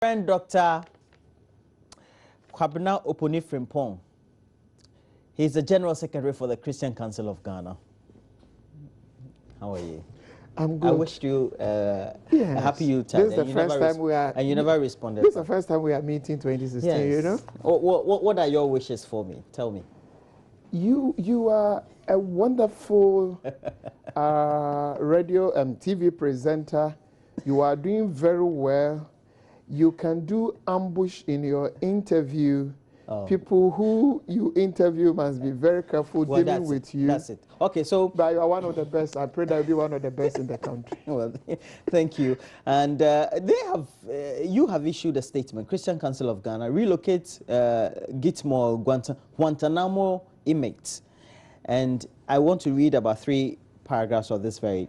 Friend Dr. Rev.Frimpong. He's the General Secretary for the Christian Council of Ghana. How are you? I'm good. I wished you a happy Utah. This is the first time we are... And you never responded. This is the first time we are meeting 2016, yes. You know? What are your wishes for me? Tell me. You are a wonderful radio and TV presenter. You are doing very well. You can do ambush in your interview. Oh. People who you interview must be very careful dealing with you. That's it. Okay, so... But you are one of the best. I pray that you'll be one of the best in the country. Well, thank you. And you have issued a statement. Christian Council of Ghana relocate Gitmo Guantanamo inmates. And I want to read about 3 paragraphs of this very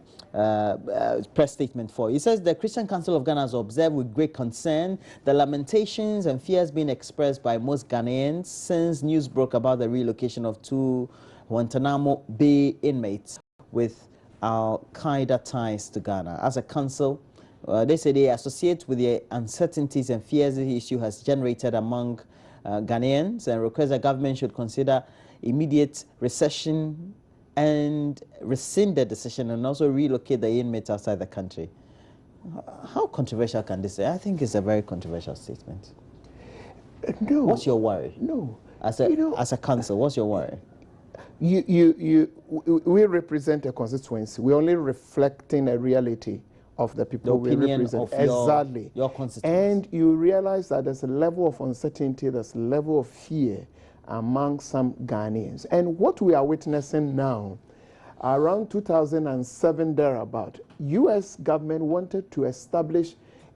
press statement for. It says the Christian Council of Ghana has observed with great concern the lamentations and fears being expressed by most Ghanaians since news broke about the relocation of 2 Guantanamo Bay inmates with Al-Qaeda ties to Ghana. As a council, they say they associate with the uncertainties and fears the issue has generated among Ghanaians and request the government should consider immediate recession and rescind the decision and also relocate the inmates outside the country. How controversial can this be? I think it's a very controversial statement. No. What's your worry? No. As a council, what's your worry? We represent a constituency. We're only reflecting a reality of the people we represent. Exactly. Your constituency. And you realize that there's a level of uncertainty, there's a level of fear among some Ghanaians. And what we are witnessing now, around 2007 thereabout, U.S. government wanted to establish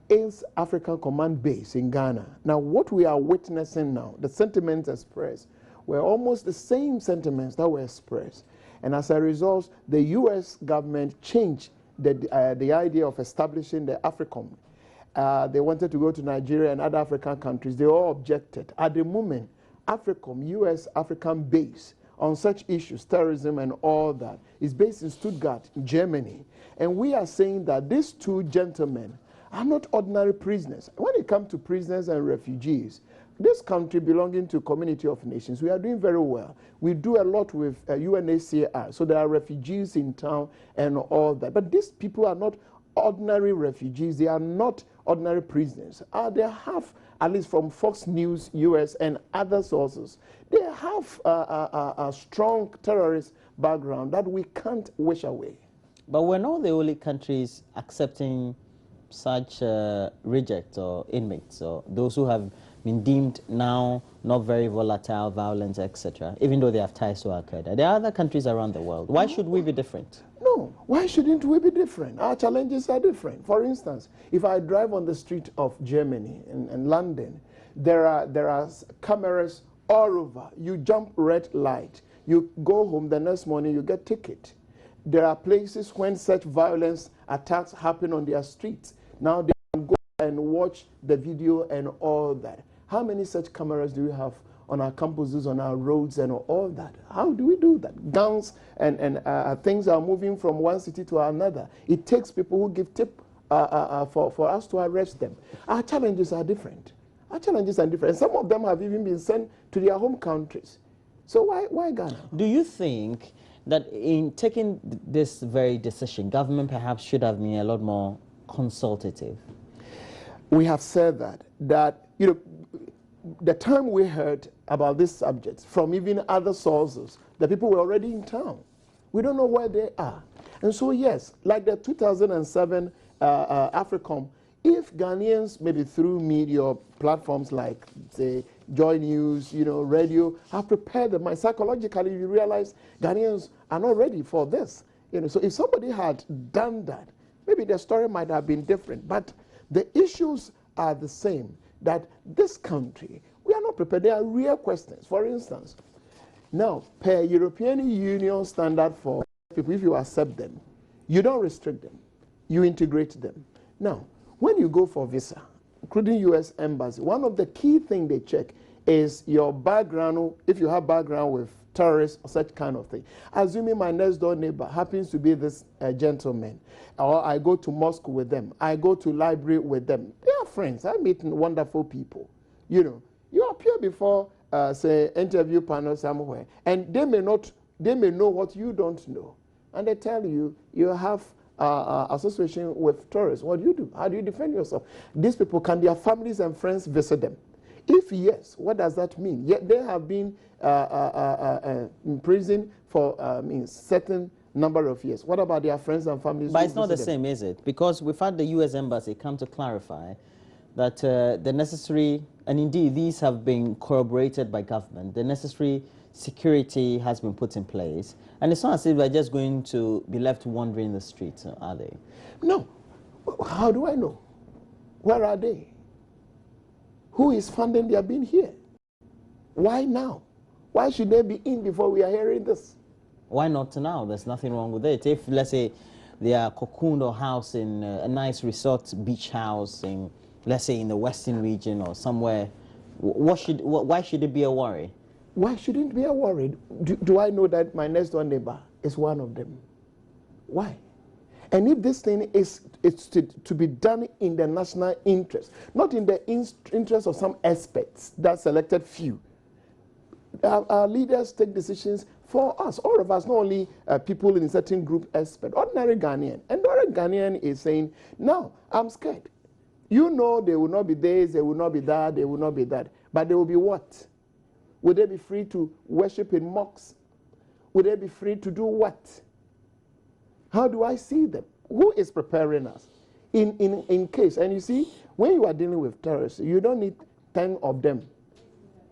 East African Command Base in Ghana. Now what we are witnessing now, the sentiments expressed, were almost the same sentiments that were expressed. And as a result, the U.S. government changed the idea of establishing the AFRICOM. They wanted to go to Nigeria and other African countries. They all objected. At the moment, AFRICOM, U.S. African base on such issues, terrorism and all that, is based in Stuttgart, Germany. And we are saying that these 2 gentlemen are not ordinary prisoners. When it comes to prisoners and refugees, this country belonging to Community of Nations, we are doing very well. We do a lot with UNHCR, so there are refugees in town and all that. But these people are not ordinary refugees. They are not ordinary prisoners. They have, at least from Fox News, US, and other sources, they have a strong terrorist background that we can't wish away. But we're not the only countries accepting such reject or inmates, or those who have been deemed now not very volatile, violent, etc., even though they have ties to Al-Qaeda. There are other countries around the world. Why should we be different? No, why shouldn't we be different? Our challenges are different. For instance, if I drive on the street of Germany and London, there are cameras all over. You jump red light. You go home the next morning, you get ticket. There are places when such violence attacks happen on their streets. Now they can go and watch the video and all that. How many such cameras do we have on our campuses, on our roads and all that? How do we do that? Guns and things are moving from one city to another. It takes people who give tip for us to arrest them. Our challenges are different. Our challenges are different. Some of them have even been sent to their home countries. So why Ghana? Do you think that in taking this very decision, government perhaps should have been a lot more consultative? We have said that you know, the time we heard about this subject from even other sources, the people were already in town. We don't know where they are. And so yes, like the 2007 AFRICOM, if Ghanaians, maybe through media platforms like, say, Joy News, radio, have prepared their mind psychologically, you realize Ghanaians are not ready for this. So if somebody had done that, maybe the story might have been different. But the issues are the same, that this country, we are not prepared. There are real questions. For instance, now, per European Union standard for people, if you accept them, you don't restrict them, you integrate them. Now, when you go for visa, including U.S. Embassy, one of the key things they check is your background, if you have background with terrorists or such kind of thing. Assuming my next door neighbor happens to be this gentleman, or I go to mosque with them, I go to library with them, they are friends. I meet wonderful people. You know, you appear before, say, interview panel somewhere, and they may know what you don't know. And they tell you, you have association with terrorists. What do you do? How do you defend yourself? These people, can their families and friends visit them? If yes, what does that mean? Yet they have been in prison for certain number of years. What about their friends and families? But it's not the same, is it? Because we've had the U.S. Embassy come to clarify that the necessary, and indeed these have been corroborated by government, the necessary security has been put in place. And it's not as if they're just going to be left wandering the streets, are they? No. How do I know? Where are they? Who is funding their being here? Why now? Why should they be in before we are hearing this? Why not now? There's nothing wrong with it. If, let's say, they are cocooned or housed in a nice resort, beach house, in, let's say, in the western region or somewhere, why should it be a worry? Why shouldn't it be a worry? Do I know that my next door neighbor is one of them? Why? And if this thing is to be done in the national interest, not in the interest of some experts, that selected few, our leaders take decisions for us, all of us, not only people in a certain group expert, ordinary Ghanaian. And ordinary Ghanaian is saying, no, I'm scared. You know they will not be this, they will not be that, they will not be that. But they will be what? Would they be free to worship in mosques? Would they be free to do what? How do I see them? Who is preparing us in case? And you see, when you are dealing with terrorists, you don't need 10 of them.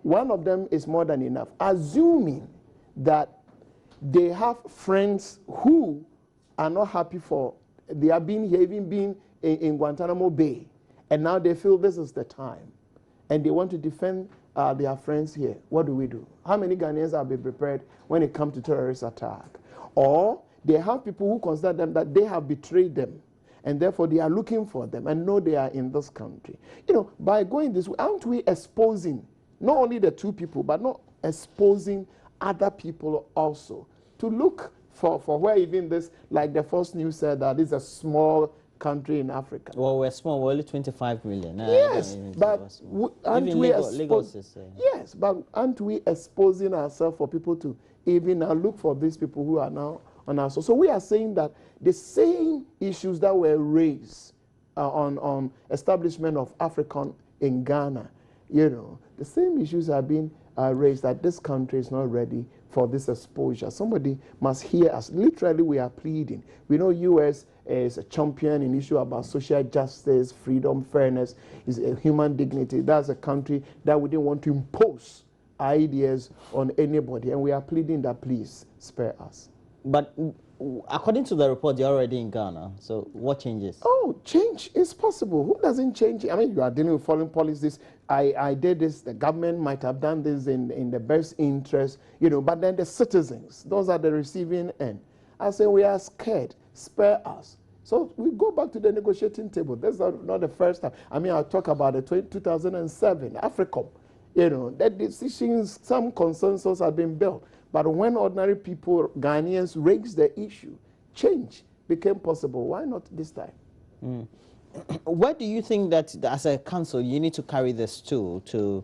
One of them is more than enough. Assuming that they have friends who are not happy for, they are being here, even being in Guantanamo Bay, and now they feel this is the time, and they want to defend their friends here. What do we do? How many Ghanaians have been prepared when it comes to terrorist attack? Or they have people who consider them that they have betrayed them, and therefore they are looking for them and know they are in this country. You know, by going this way, aren't we exposing not only the two people, but not exposing other people also to look for where even this, like the first news said, that is a small country in Africa. Well, we're small, we're only 25 million. Yes, but aren't we yes, but aren't we exposing ourselves for people to even now look for these people who are now on our soil? So we are saying that the same issues that were raised on establishment of African in Ghana, you know, the same issues are being raised that this country is not ready for this exposure. Somebody must hear us. Literally, we are pleading. We know U.S. is a champion in issue about social justice, freedom, fairness, is human dignity. That's a country that we didn't want to impose ideas on anybody, and we are pleading that please spare us. But according to the report, you're already in Ghana, so what changes? Oh, change is possible. Who doesn't change? I mean, you are dealing with foreign policies. I did this, the government might have done this in the best interest, you know, but then the citizens, those are the receiving end. I say we are scared, spare us. So we go back to the negotiating table. That's not the first time. I mean, I'll talk about the 2007, AFRICOM. You know, that decisions, some consensus have been built. But when ordinary people, Ghanaians, raised the issue, change became possible. Why not this time? Mm. Where do you think that, as a council, you need to carry this to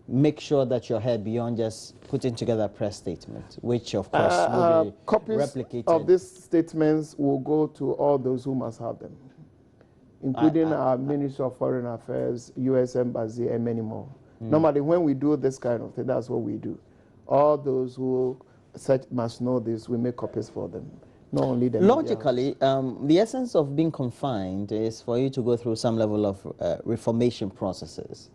make sure that you're heard beyond just putting together a press statement, which, of course, will be copies replicated? Of these statements will go to all those who must have them, including our Ministry of Foreign Affairs, U.S. Embassy, and many more. Normally, when we do this kind of thing, that's what we do. All those who must know this, we make copies for them. Not only the logically, the essence of being confined is for you to go through some level of reformation processes.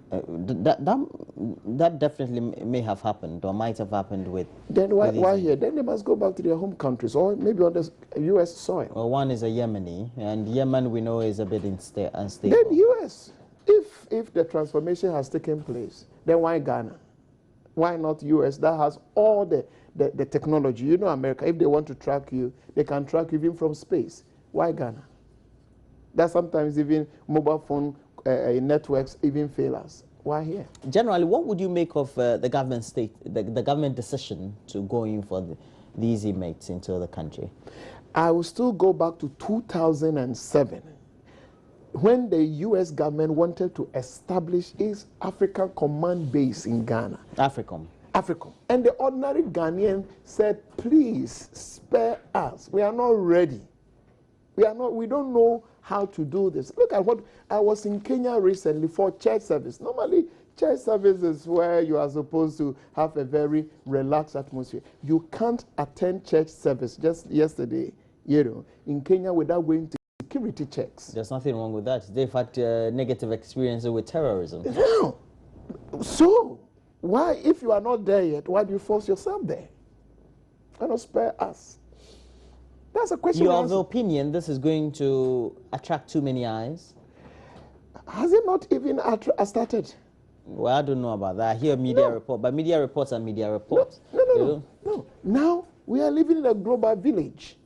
That definitely may have happened or might have happened with. Then why here? Then they must go back to their home countries or maybe on the U.S. soil. Well, one is a Yemeni, and Yemen we know is a bit unstable. Then U.S. If the transformation has taken place, then why Ghana? Why not U.S. that has all the technology? You know, America, if they want to track you, they can track you even from space. Why Ghana? That sometimes even mobile phone networks even fail us. Why here? Generally, what would you make of the government decision to go in for these inmates into the country? I will still go back to 2007. when the U.S. government wanted to establish its African command base in Ghana. AFRICOM. And the ordinary Ghanaian said, please spare us. We are not ready. We don't know how to do this. Look at what I was in Kenya recently for church service. Normally, church service is where you are supposed to have a very relaxed atmosphere. You can't attend church service just yesterday, in Kenya without going to security checks. There's nothing wrong with that. They've had negative experiences with terrorism. No. So, why, if you are not there yet, why do you force yourself there? Why not spare us? That's a question. You have the opinion this is going to attract too many eyes? Has it not even started? Well, I don't know about that. I hear media report, but media reports are media reports. No. Now, we are living in a global village.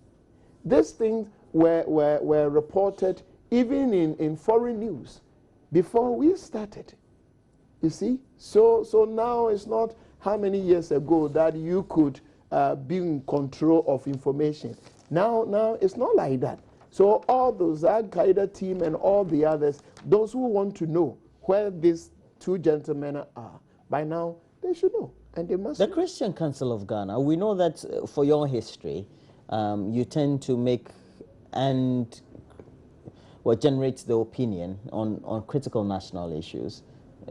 These things were reported even in foreign news before we started. You see? So now it's not how many years ago that you could be in control of information. Now it's not like that. So all those Al-Qaeda team and all the others, those who want to know where these two gentlemen are, by now they should know, and they must. The Christian Council of Ghana, we know that for your history, you tend to make and what generates the opinion on critical national issues.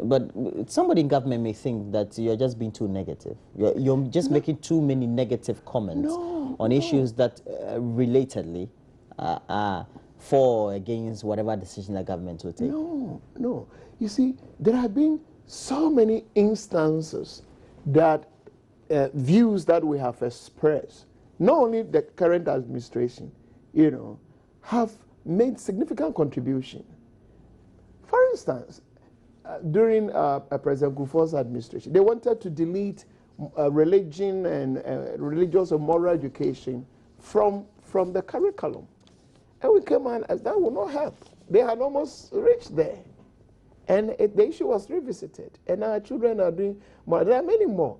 But somebody in government may think that you're just being too negative. You're just making too many negative comments on issues that relatedly are for or against whatever decision the government will take. No. You see, there have been so many instances that views that we have expressed, not only the current administration, have made significant contribution. For instance, during President Kufuor's administration, they wanted to delete religion and religious or moral education from the curriculum. And we came on as that would not help. They had almost reached there. And the issue was revisited. And our children are doing more. There are many more,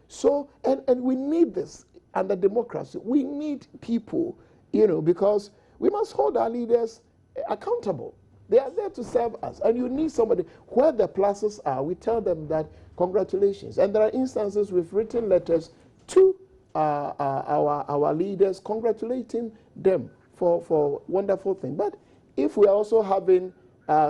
So, and we need this under democracy. We need people, because we must hold our leaders accountable. They are there to serve us. And you need somebody. Where the pluses are, we tell them that congratulations. And there are instances we've written letters to our leaders congratulating them for wonderful things. But if we are also having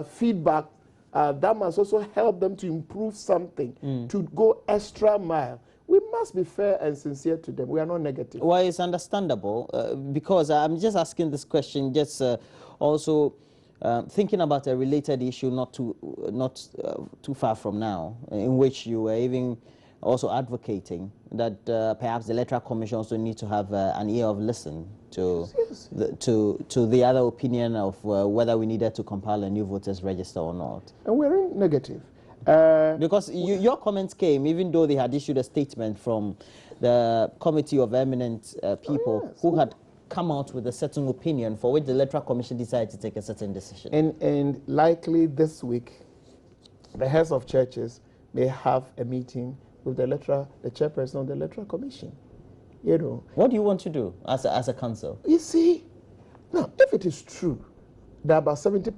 feedback, that must also help them to improve something, to go extra mile. We must be fair and sincere to them. We are not negative. Well, it's understandable because I'm just asking this question, just also thinking about a related issue not too far from now, in which you were even also advocating that perhaps the Electoral Commission also need to have an ear of listen to the other opinion of whether we needed to compile a new voters register or not. And we're in negative. Because your comments came, even though they had issued a statement from the Committee of Eminent People who had come out with a certain opinion for which the Electoral Commission decided to take a certain decision. And likely this week, the heads of churches may have a meeting with the chairperson of the Electoral Commission. What do you want to do as a council? You see, now, if it is true that about 70%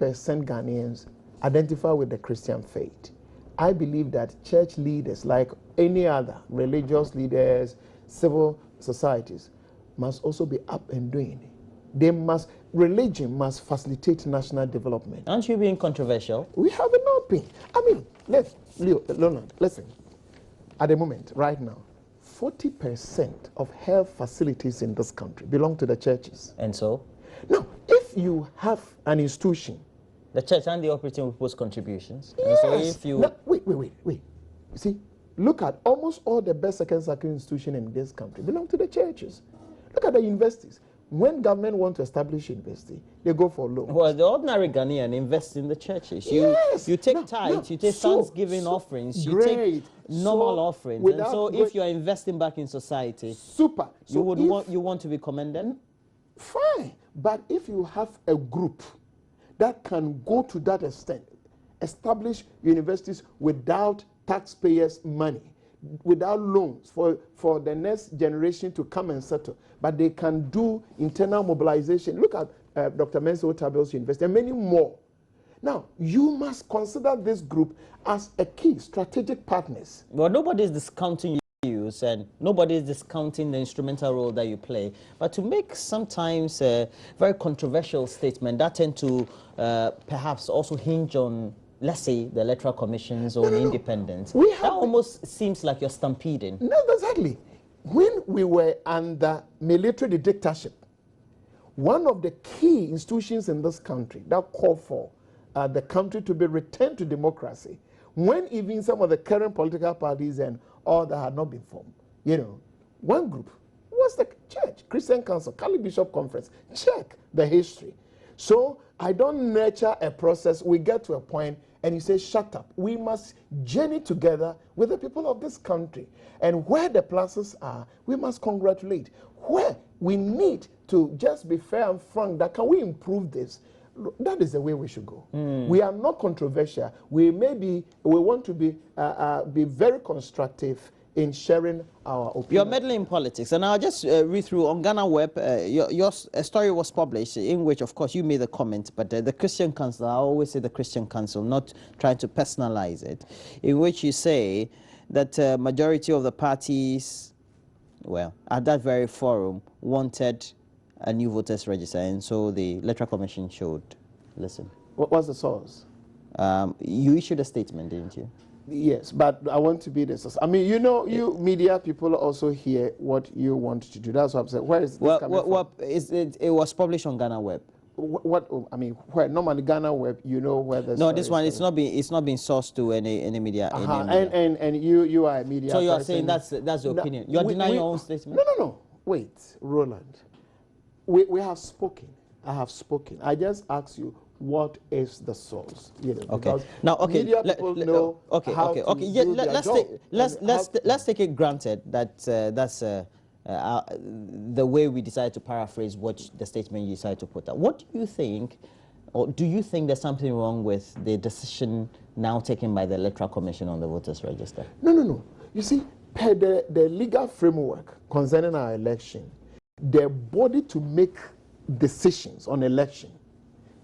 Ghanaians identify with the Christian faith, I believe that church leaders, like any other religious leaders, civil societies, must also be up and doing. Religion must facilitate national development. Aren't you being controversial? We have not been. I mean, Leonard, listen. At the moment, right now, 40% of health facilities in this country belong to the churches. And so? Now, if you have an institution, the church and the operating with post contributions. Yes. And so if you... Now, wait. You see, look at almost all the best second-second institutions in this country belong to the churches. Look at the universities. When government want to establish university, they go for loans. Well, the ordinary Ghanaian invests in the churches. You take tithes, you take thanksgiving offerings, you take normal offerings. And so if you are investing back in society, you want to be commended? Fine. But if you have a group that can go to that extent, establish universities without taxpayers' money, without loans for the next generation to come and settle, but they can do internal mobilization. Look at Dr. Mensa Otabil's university and many more Now, you must consider this group as a key strategic partners. Well, nobody is discounting you, and nobody is discounting the instrumental role that you play. But to make sometimes a very controversial statement that tend to perhaps also hinge on, let's say, the Electoral Commission's own independence, that almost seems like you're stampeding. No, exactly. When we were under military dictatorship, one of the key institutions in this country that called for the country to be returned to democracy, when even some of the current political parties and all that had not been formed, you know, one group was the church, Christian Council, Cali Bishop Conference. Check the history. So I don't nurture a process. We get to a point and you say, shut up. We must journey together with the people of this country. And where the pluses are, we must congratulate. Where we need to just be fair and frank, that can we improve this? That is the way we should go. We are not controversial. We want to be very constructive in sharing our opinion. You're meddling in politics, and I'll just read through on Ghana Web. Your story was published in which, of course, you made the comment, but the Christian Council, I always say the Christian Council, not trying to personalize it, in which you say that majority of the parties, well, at that very forum, wanted a new voters register, and so the Electoral Commission should listen. What was the source? You issued a statement, didn't you? Yes, but I want to be the source. I mean, you know, you media people also hear what you want to do. That's what I'm saying. Where is this coming from? It was published on Ghana Web. What I mean, where normally Ghana Web, you know where the no, this one it's not being sourced to any media. And you are a media. So you are person. saying that's the opinion. You are denying your own statement. No. Wait, Roland. We have spoken. I have spoken. I just asked you, what is the source? You know, okay. Now, okay. Media people know how to Yeah, do their job. let's take it granted that that's the way we decide to paraphrase what the statement you decided to put out. What do you think, or do you think there's something wrong with the decision now taken by the Electoral Commission on the voters register? No. You see, per the legal framework concerning our election, the body to make decisions on election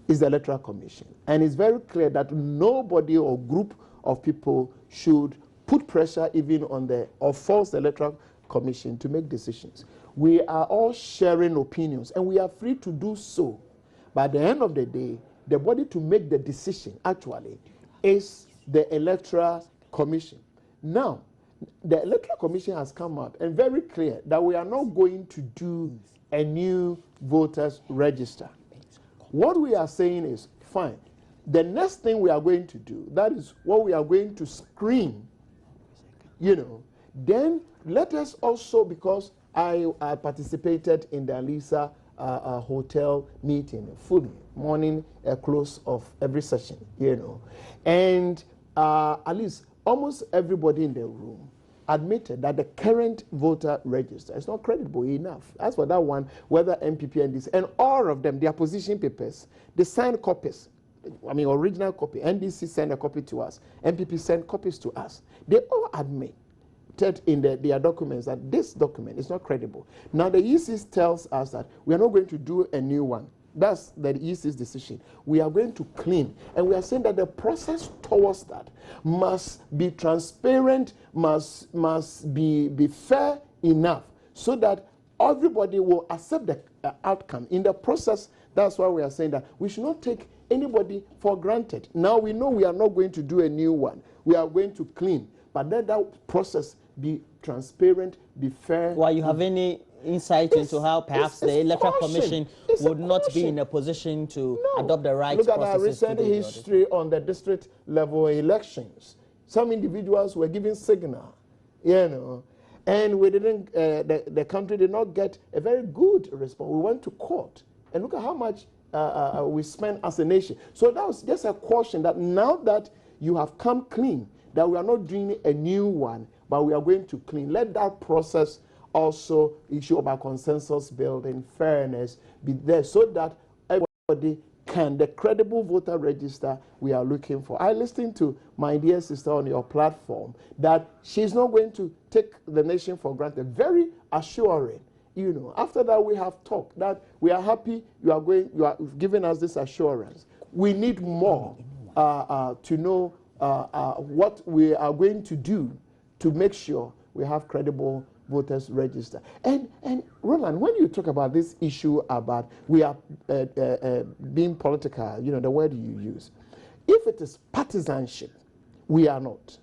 is the Electoral Commission. And it's very clear that nobody or group of people should put pressure even on or force the Electoral Commission to make decisions. We are all sharing opinions and we are free to do so. But at the end of the day, the body to make the decision actually is the Electoral Commission. Now, the Electoral Commission has come out and very clear that we are not going to do a new voters register. What we are saying is, fine, the next thing we are going to do, that is what we are going to screen, you know, then let us also, because I participated in the Alisa hotel meeting, fully, morning close of every session, you know, and at least almost everybody in the room admitted that the current voter register is not credible enough. As for that one, whether MPP and this, and all of them, their position papers, they signed copies. I mean, original copy. NDC sent a copy to us. MPP sent copies to us. They all admitted in their documents that this document is not credible. Now, the EC tells us that we are not going to do a new one. That's the EC's decision. We are going to clean. And we are saying that the process towards that must be transparent, must be fair enough so that everybody will accept the outcome. In the process, that's why we are saying that we should not take anybody for granted. Now we know we are not going to do a new one. We are going to clean. But let that process be transparent, be fair. Why you have any insight into how perhaps the Electoral Commission would not be in a position to adopt the right processes? Look at our recent history on the district level elections. Some individuals were giving signal, you know, and we didn't. The country did not get a very good response. We went to court, and look at how much we spent as a nation. So that was just a caution that now that you have come clean, that we are not doing a new one, but we are going to clean. Let that process also issue about consensus building, fairness, be there so that everybody can, the credible voter register we are looking for. I listened to my dear sister on your platform that she's not going to take the nation for granted. Very assuring. You know, after that we have talked that we are happy you are giving us this assurance. We need more. to know what we are going to do to make sure we have credible voters register. And Roland, when you talk about this issue about we are being political, you know, the word you use, if it is partisanship, we are not.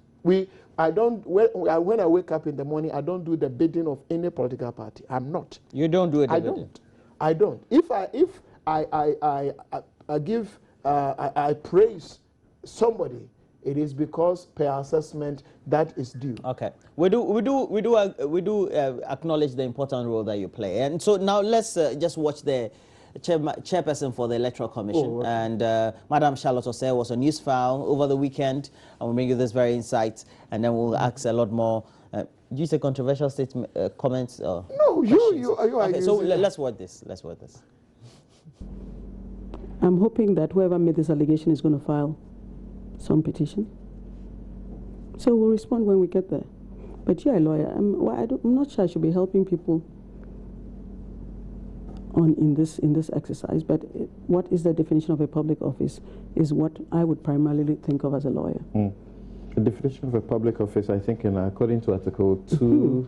I don't, when I wake up in the morning, I don't do the bidding of any political party. I'm not. You don't do it? I don't. If I praise somebody, it is because per assessment that is due. Okay, we do acknowledge the important role that you play, and so now let's just watch the chairperson for the Electoral Commission. Oh, okay. And Madam Charlotte Osei was on News File over the weekend, and we'll bring you this very insight, and then we'll ask a lot more. Do you say controversial statement comments? Or no, you are. Okay, so let's watch this. Let's watch this. I'm hoping that whoever made this allegation is going to file some petition. So we'll respond when we get there. But you're a lawyer. I'm not sure I should be helping people in this exercise. But what is the definition of a public office is what I would primarily think of as a lawyer. The definition of a public office, I think, according to Article 2.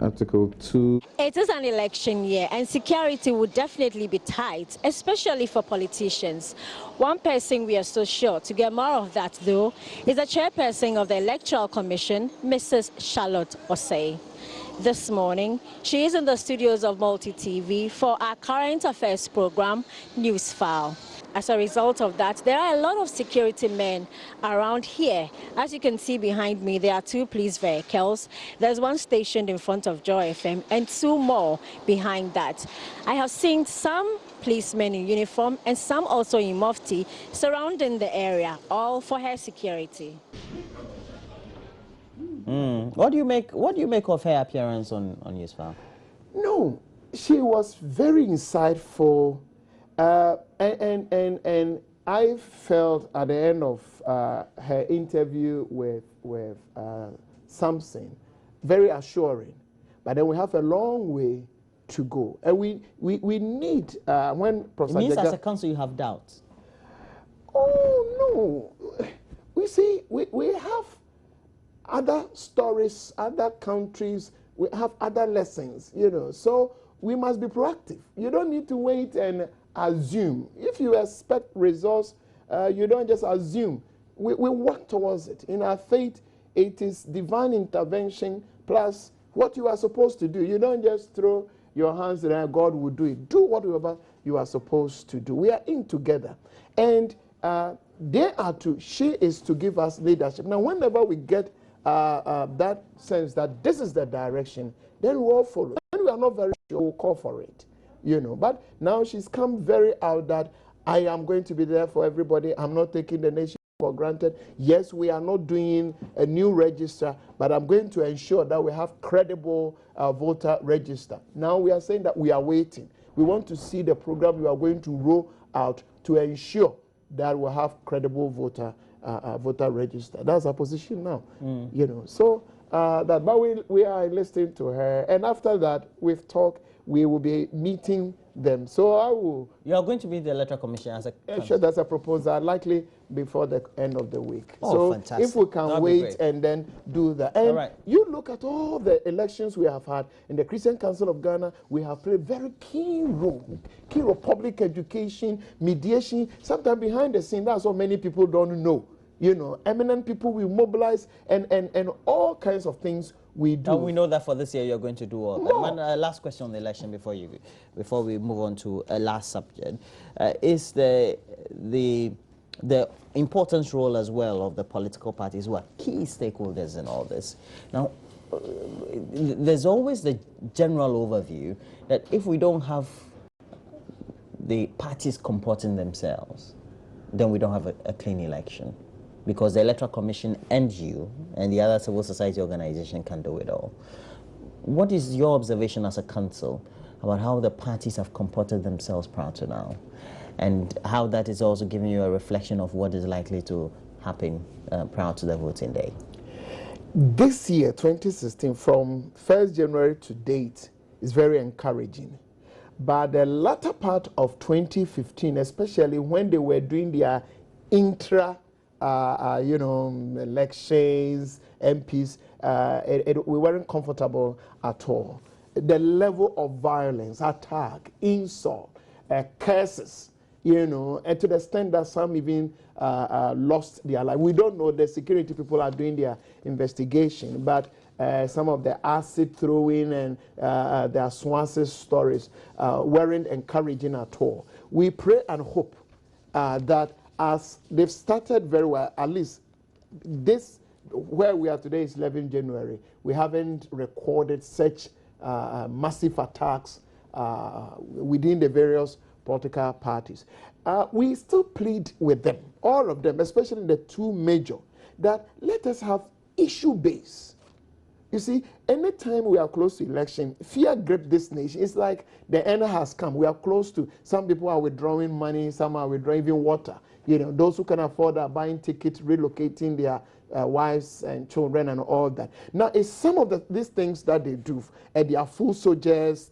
Article 2. It is an election year and security would definitely be tight, especially for politicians. One person we are so sure to get more of that, though, is the chairperson of the Electoral Commission, Mrs. Charlotte Osei. This morning, she is in the studios of Multi TV for our current affairs program, News File. As a result of that, there are a lot of security men around here. As you can see behind me, there are 2 police vehicles. There's one stationed in front of Joy FM and 2 more behind that. I have seen some policemen in uniform and some also in mufti surrounding the area, all for her security. What do you make of her appearance on News File? No, she was very insightful. And I felt at the end of her interview with Samson very assuring. But then we have a long way to go, and we need when Professor. It means as a council you have doubts. Oh no, we see we have other stories, other countries. We have other lessons, you know. So we must be proactive. You don't need to wait and assume. If you expect results, you don't just assume. We work towards it. In our faith, it is divine intervention plus what you are supposed to do. You don't just throw your hands there, God will do it. Do whatever you are supposed to do. We are in together. And she is to give us leadership. Now, whenever we get that sense that this is the direction, then we all follow. When we are not very sure, we'll call for it. You know, but now she's come very out that I am going to be there for everybody. I'm not taking the nation for granted. Yes, we are not doing a new register, but I'm going to ensure that we have credible voter register. Now we are saying that we are waiting. We want to see the program we are going to roll out to ensure that we have credible voter register. That's our position now. You know, so but we are listening to her, and after that we've talked. We will be meeting them. So I will. You are going to meet the Electoral Commission as a. Sure, that's a proposal likely before the end of the week. Oh, so fantastic. If we can wait and then do that. And you look at all the elections we have had in the Christian Council of Ghana, we have played very key role. Public education, mediation. Sometimes behind the scene, that's what many people don't know. You know, eminent people will mobilize and all kinds of things we do. And we know that for this year you're going to do all that. Last question on the election before we move on to a last subject is the important role as well of the political parties who are key stakeholders in all this. Now, there's always the general overview that if we don't have the parties comporting themselves, then we don't have a clean election. Because the Electoral Commission and you and the other civil society organization can do it all. What is your observation as a council about how the parties have comported themselves prior to now, and how that is also giving you a reflection of what is likely to happen prior to the voting day? This year, 2016, from 1st January to date, is very encouraging. But the latter part of 2015, especially when they were doing their intra, elections, MPs, we weren't comfortable at all. The level of violence, attack, insult, curses, and to the extent that some even lost their life. We don't know. The security people are doing their investigation, but some of the acid throwing and their Swansea stories weren't encouraging at all. We pray and hope that as they've started very well, at least this, where we are today is 11 January, we haven't recorded such massive attacks within the various political parties. We still plead with them, all of them, especially the two major, that let us have issue-based. You see, anytime we are close to election, fear gripped this nation. It's like the end has come. We are close to, some people are withdrawing money, some are withdrawing even water. Those who can afford are buying tickets, relocating their wives and children and all that. Now, it's some of these things that they do, and they are full soldiers,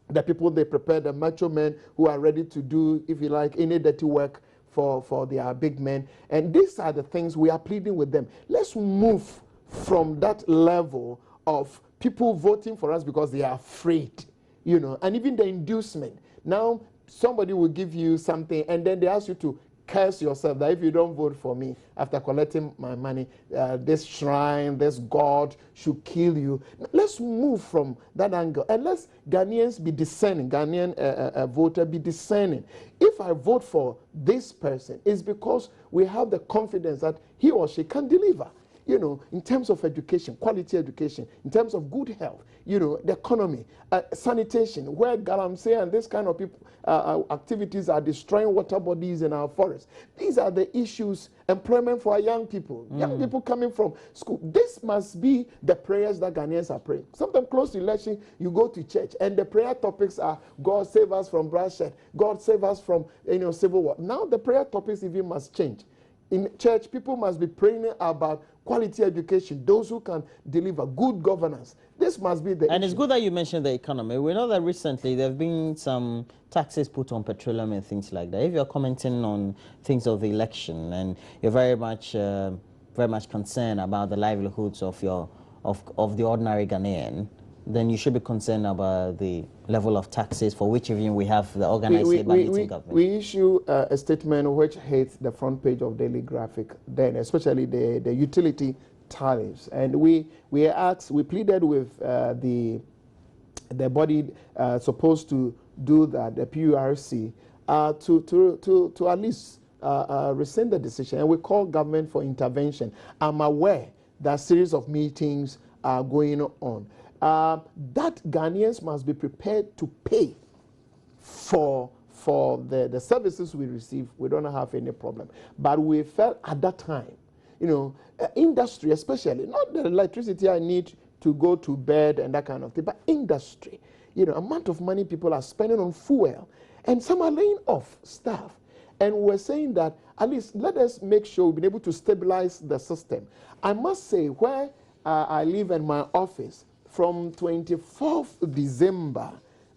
the people they prepare, the macho men who are ready to do, if you like, any dirty work for their big men. And these are the things we are pleading with them. Let's move from that level of people voting for us because they are afraid, and even the inducement. Now, somebody will give you something and then they ask you to curse yourself that if you don't vote for me after collecting my money, this shrine, this God should kill you. Let's move from that angle and let's Ghanaians be discerning, Ghanaian voter be discerning. If I vote for this person, it's because we have the confidence that he or she can deliver. In terms of education, quality education, in terms of good health, the economy, sanitation, where galamsey and this kind of people activities are destroying water bodies in our forests. These are the issues. Employment for our young people, young people coming from school. This must be the prayers that Ghanaians are praying. Sometimes close to election, you go to church, and the prayer topics are God save us from bloodshed, God save us from civil war. Now the prayer topics even must change. In church, people must be praying about quality education, those who can deliver good governance. This must be the And issue. it's good that you mentioned the economy. We know that recently there have been some taxes put on petroleum and things like that. If you're commenting on things of the election and you're very much concerned about the livelihoods of the ordinary Ghanaian, then you should be concerned about the level of taxes for which even we have the organized government. We issue a statement which hits the front page of Daily Graphic then, especially the utility tariffs. And we pleaded with the body supposed to do that, the PURC, to at least rescind the decision. And we call government for intervention. I'm aware that a series of meetings are going on. That Ghanaians must be prepared to pay for the services we receive. We don't have any problem. But we felt at that time, industry especially, not the electricity I need to go to bed and that kind of thing, but industry, amount of money people are spending on fuel, and some are laying off staff. And we're saying that at least let us make sure we've been able to stabilize the system. I must say, where I live in my office, from 24th December,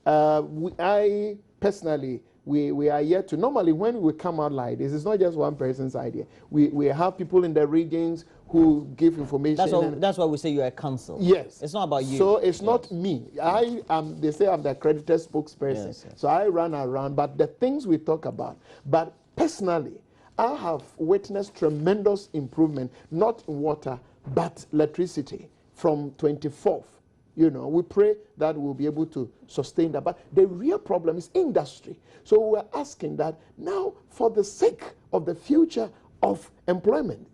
I personally, we are yet to, normally when we come out like this, it's not just one person's idea. We have people in the regions who give information. That's why we say you're a council. Yes. It's not about you. So it's not me. They say I'm the accredited spokesperson. Yes. So I run around, but the things we talk about. But personally, I have witnessed tremendous improvement, not in water, but electricity from 24th. We pray that we'll be able to sustain that. But the real problem is industry. So we're asking that now, for the sake of the future of employment,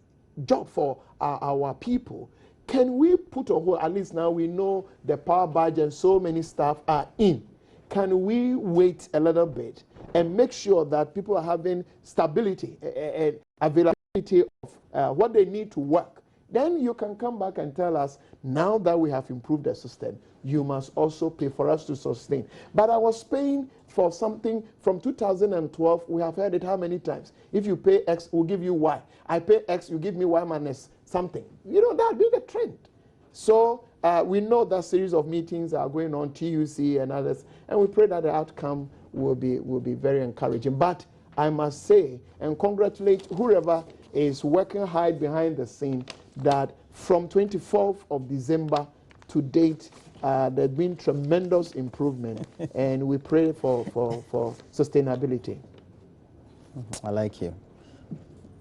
job for our people, can we put on hold, at least now we know the power budget and so many staff are in. Can we wait a little bit and make sure that people are having stability and availability of what they need to work? Then you can come back and tell us, now that we have improved the system, you must also pay for us to sustain. But I was paying for something from 2012. We have heard it how many times? If you pay X, we'll give you Y. I pay X, you give me Y minus something. That'll be the trend. So we know that series of meetings are going on, TUC and others, and we pray that the outcome will be very encouraging. But I must say and congratulate whoever is working hard behind the scene that from 24th of December to date, there's been tremendous improvement, and we pray for sustainability. I like you.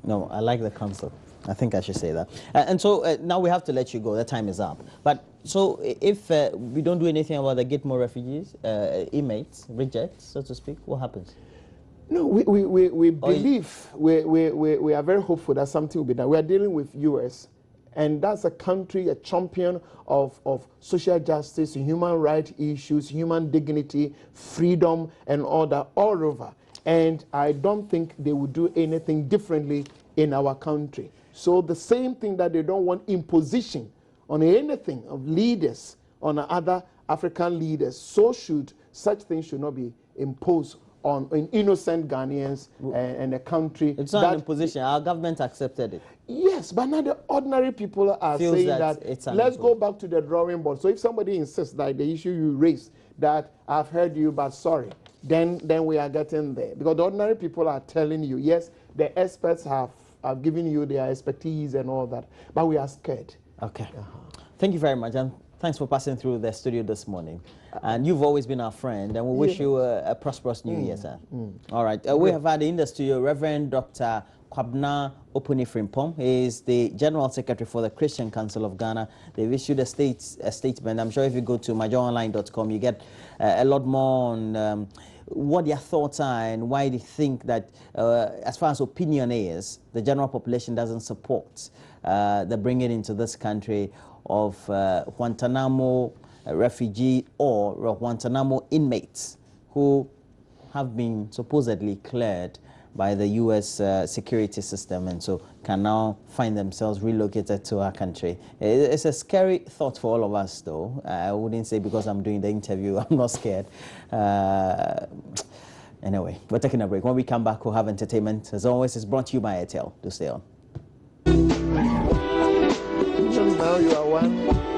No, I like the concept. I think I should say that. And so now we have to let you go. The time is up. But so if we don't do anything about the Gitmo refugees, inmates, rejects, so to speak, what happens? No, we believe, we are very hopeful that something will be done. We are dealing with U.S., and that's a country, a champion of social justice, human rights issues, human dignity, freedom, and all that all over. And I don't think they would do anything differently in our country. So the same thing that they don't want imposition on anything of leaders, on other African leaders, so should such things should not be imposed on innocent Ghanaians and a country. It's not an imposition. Our government accepted it. Yes, but now the ordinary people are saying that let's go back to the drawing board. So if somebody insists that the issue you raised, that I've heard you, but sorry, then we are getting there. Because the ordinary people are telling you, yes, the experts have given you their expertise and all that, but we are scared. Okay. Thank you very much, and thanks for passing through the studio this morning. And you've always been our friend, and we wish you a prosperous new year, sir. All right. We have had in the studio Reverend Dr. Kwabena Rev.Frimpong. He is the General Secretary for the Christian Council of Ghana. They've issued a statement. I'm sure if you go to majoronline.com, you get a lot more on what their thoughts are and why they think that, as far as opinion is, the general population doesn't support the bringing into this country of Guantanamo refugee or Guantanamo inmates who have been supposedly cleared by the U.S. security system and so can now find themselves relocated to our country. It's a scary thought for all of us, though. I wouldn't say because I'm doing the interview, I'm not scared. Anyway, we're taking a break. When we come back, we'll have entertainment. As always, it's brought to you by Airtel. Do stay on. Now you are one.